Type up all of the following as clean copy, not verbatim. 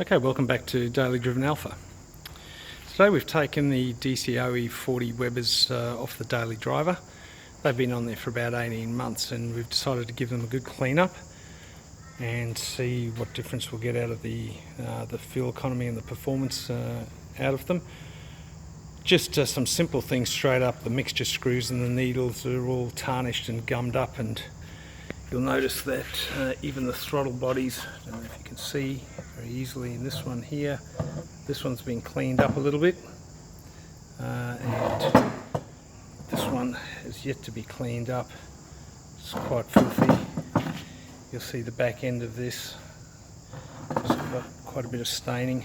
Okay, welcome back to Daily Driven Alpha. Today we've taken the DCOE 40 Webers off the daily driver. They've been on there for about 18 months and we've decided to give them a good clean up and see what difference we'll get out of the fuel economy and the performance out of them. Just some simple things straight up. The mixture screws and the needles are all tarnished and gummed up, and you'll notice that even the throttle bodies, I don't know if you can see very easily in this one here, this one's been cleaned up a little bit, and this one is yet to be cleaned up. It's quite filthy. You'll see the back end of this, it's got quite a bit of staining,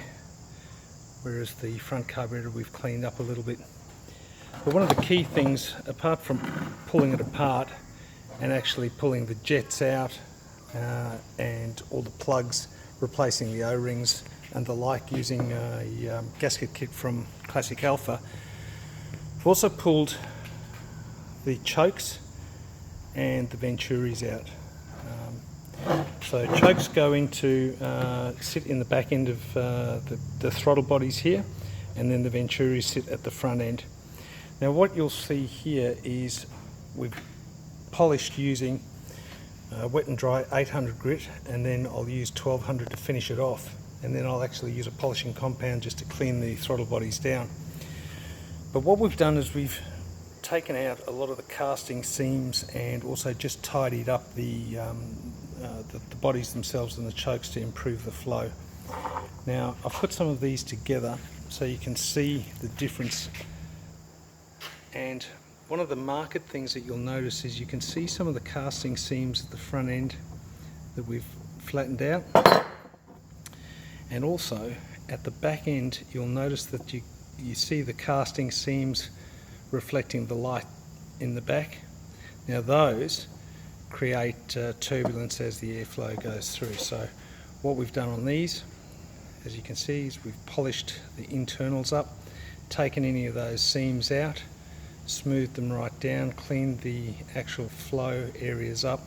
whereas the front carburetor we've cleaned up a little bit. But one of the key things, apart from pulling it apart and actually pulling the jets out and all the plugs, replacing the O-rings and the like using a gasket kit from Classic Alpha, I've also pulled the chokes and the venturis out. So chokes go into sit in the back end of the throttle bodies here, and then the venturis sit at the front end. Now what you'll see here is we've polished using wet and dry 800 grit, and then I'll use 1200 to finish it off, and then I'll actually use a polishing compound just to clean the throttle bodies down. But what we've done is we've taken out a lot of the casting seams and also just tidied up the bodies themselves and the chokes to improve the flow. Now I've put some of these together so you can see the difference, and one of the marked things that you'll notice is you can see some of the casting seams at the front end that we've flattened out, and also at the back end you'll notice that you see the casting seams reflecting the light in the back. Now those create turbulence as the airflow goes through. So what we've done on these, as you can see, is we've polished the internals up, taken any of those seams out, smoothed them right down, cleaned the actual flow areas up,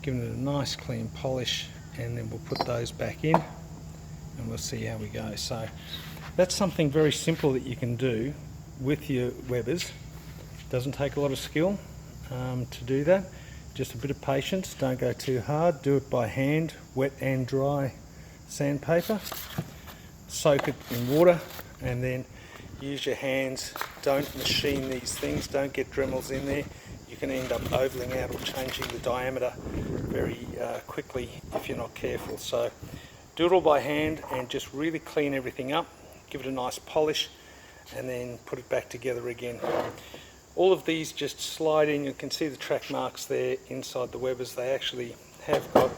given it a nice clean polish, and then we'll put those back in and we'll see how we go. So that's something very simple that you can do with your Webers. Doesn't take a lot of skill to do that, just a bit of patience. Don't go too hard, do it by hand, wet and dry sandpaper, soak it in water, and then use your hands. Don't machine these things, don't get Dremels in there. You can end up ovaling out or changing the diameter very quickly if you're not careful. So do it all by hand and just really clean everything up, give it a nice polish, and then put it back together again. All of these just slide in. You can see the track marks there inside the Webers. They actually have got,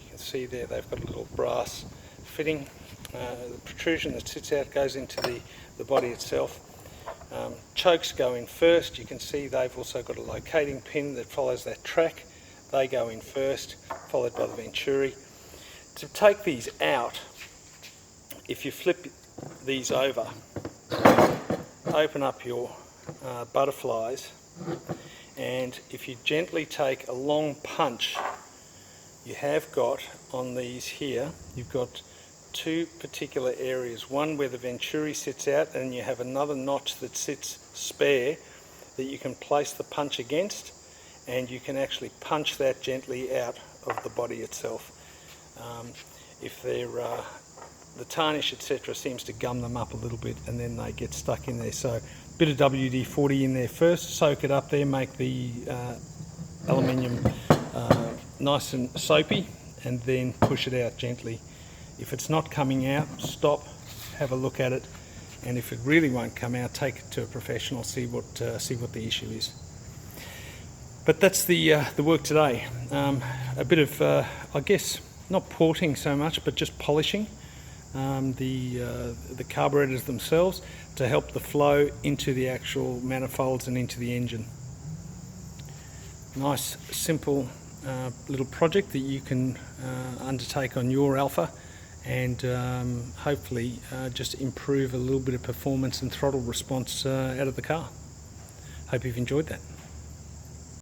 you can see there, they've got a little brass fitting. The protrusion that sits out goes into the body itself. Chokes go in first. You can see they've also got a locating pin that follows that track. They go in first, followed by the venturi. To take these out, if you flip these over, open up your butterflies, and if you gently take a long punch, you have got on these here, you've got two particular areas, one where the venturi sits out, and you have another notch that sits spare that you can place the punch against, and you can actually punch that gently out of the body itself. If they're the tarnish etc. seems to gum them up a little bit, and then they get stuck in there. So a bit of WD-40 in there first, soak it up there, make the aluminium nice and soapy, and then push it out gently. If it's not coming out, stop, have a look at it, and if it really won't come out, take it to a professional, see what the issue is. But that's the work today. A bit of I guess not porting so much, but just polishing the carburetors themselves to help the flow into the actual manifolds and into the engine. Nice simple little project that you can undertake on your Alpha, and hopefully just improve a little bit of performance and throttle response out of the car. Hope you've enjoyed that.